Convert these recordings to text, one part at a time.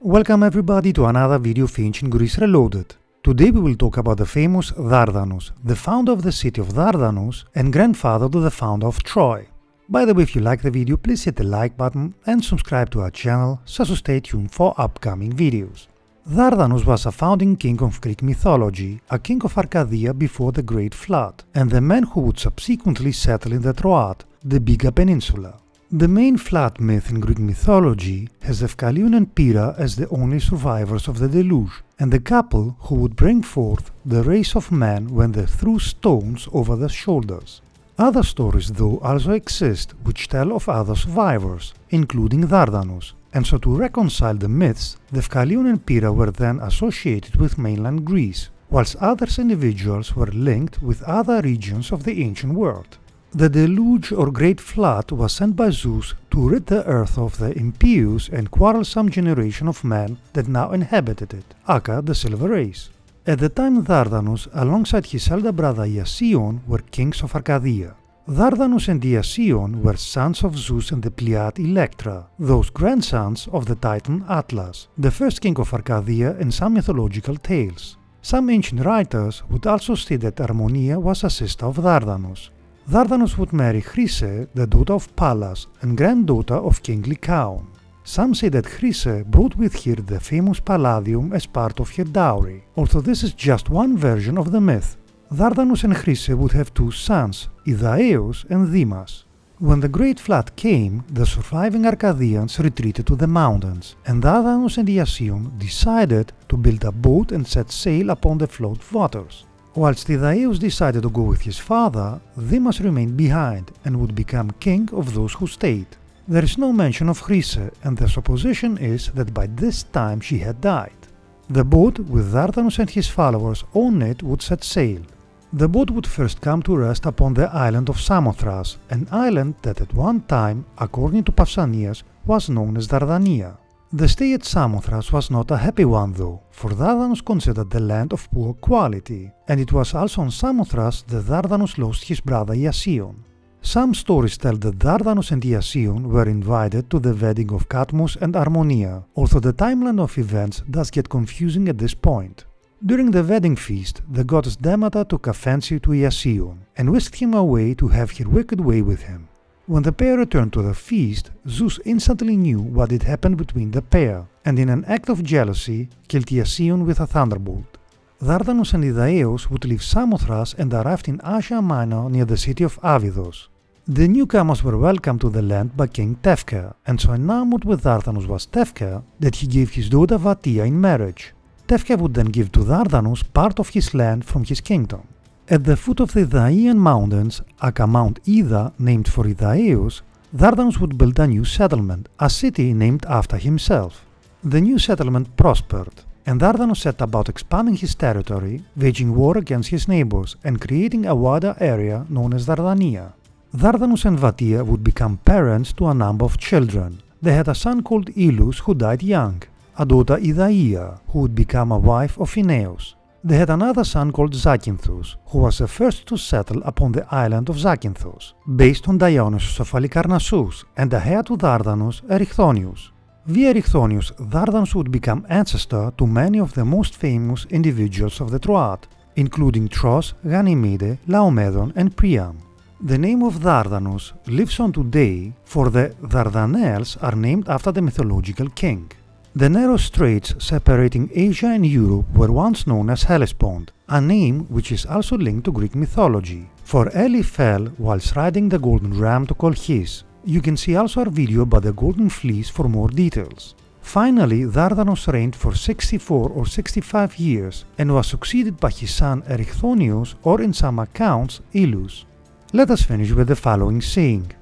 Welcome everybody to another video of Ancient Greece Reloaded. Today we will talk about the famous Dardanus, the founder of the city of Dardanus and grandfather to the founder of Troy. By the way, if you like the video, please hit the like button and subscribe to our channel so as to stay tuned for upcoming videos. Dardanus was a founding king of Greek mythology, a king of Arcadia before the Great Flood, and the man who would subsequently settle in the Troad, the Biga Peninsula. The main flood myth in Greek mythology has Ilion and Pyrrha as the only survivors of the deluge, and the couple who would bring forth the race of man when they threw stones over their shoulders. Other stories though also exist which tell of other survivors, including Dardanus, and so to reconcile the myths, the Ilion and Pyrrha were then associated with mainland Greece, whilst other individuals were linked with other regions of the ancient world. The deluge or great flood was sent by Zeus to rid the earth of the impious and quarrelsome generation of men that now inhabited it, aka the Silver Race. At the time Dardanus, alongside his elder brother Iasion, were kings of Arcadia. Dardanus and Iasion were sons of Zeus and the Pleiad Electra, those grandsons of the Titan Atlas, the first king of Arcadia in some mythological tales. Some ancient writers would also state that Harmonia was a sister of Dardanus. Dardanus would marry Chryse, the daughter of Pallas and granddaughter of King Lycaon. Some say that Chryse brought with her the famous Palladium as part of her dowry, although this is just one version of the myth. Dardanus and Chryse would have two sons, Idaeus and Dimas. When the Great Flood came, the surviving Arcadians retreated to the mountains, and Dardanus and Iasion decided to build a boat and set sail upon the flowed waters. Whilst Idaeus decided to go with his father, Dimas remained behind and would become king of those who stayed. There is no mention of Chryse, and the supposition is that by this time she had died. The boat, with Dardanus and his followers on it, would set sail. The boat would first come to rest upon the island of Samothrace, an island that at one time, according to Pausanias, was known as Dardania. The stay at Samothrace was not a happy one though, for Dardanus considered the land of poor quality, and it was also on Samothrace that Dardanus lost his brother Iasion. Some stories tell that Dardanus and Iasion were invited to the wedding of Cadmus and Harmonia, although the timeline of events does get confusing at this point. During the wedding feast, the goddess Demeter took a fancy to Iasion, and whisked him away to have her wicked way with him. When the pair returned to the feast, Zeus instantly knew what had happened between the pair, and in an act of jealousy, killed Iasion with a thunderbolt. Dardanus and Idaeus would leave Samothrace and arrived in Asia Minor near the city of Abydos. The newcomers were welcomed to the land by King Teucer, and so enamored with Dardanus was Teucer that he gave his daughter Batea in marriage. Teucer would then give to Dardanus part of his land from his kingdom. At the foot of the Idaean mountains, aka Mount Ida, named for Idaeus, Dardanus would build a new settlement, a city named after himself. The new settlement prospered, and Dardanus set about expanding his territory, waging war against his neighbors and creating a wider area known as Dardania. Dardanus and Batea would become parents to a number of children. They had a son called Ilus who died young, a daughter Idaea who would become a wife of Phineus. They had another son called Zacynthus, who was the first to settle upon the island of Zacynthus, based on Dionysus of Halicarnassus, and the heir to Dardanus, Erichthonius. Via Erichthonius, Dardanus would become ancestor to many of the most famous individuals of the Troad, including Tros, Ganymede, Laomedon, and Priam. The name of Dardanus lives on today, for the Dardanelles are named after the mythological king. The narrow straits separating Asia and Europe were once known as Hellespont, a name which is also linked to Greek mythology, for Helle fell whilst riding the golden ram to Chryse. You can see also our video about the golden fleece for more details. Finally, Dardanus reigned for 64 or 65 years and was succeeded by his son Erichthonius, or in some accounts, Ilus. Let us finish with the following saying: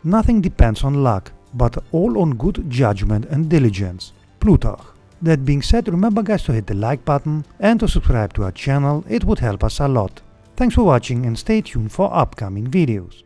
"Nothing depends on luck, but all on good judgment and diligence." Plutarch. That being said, remember guys to hit the like button and to subscribe to our channel, it would help us a lot. Thanks for watching and stay tuned for upcoming videos.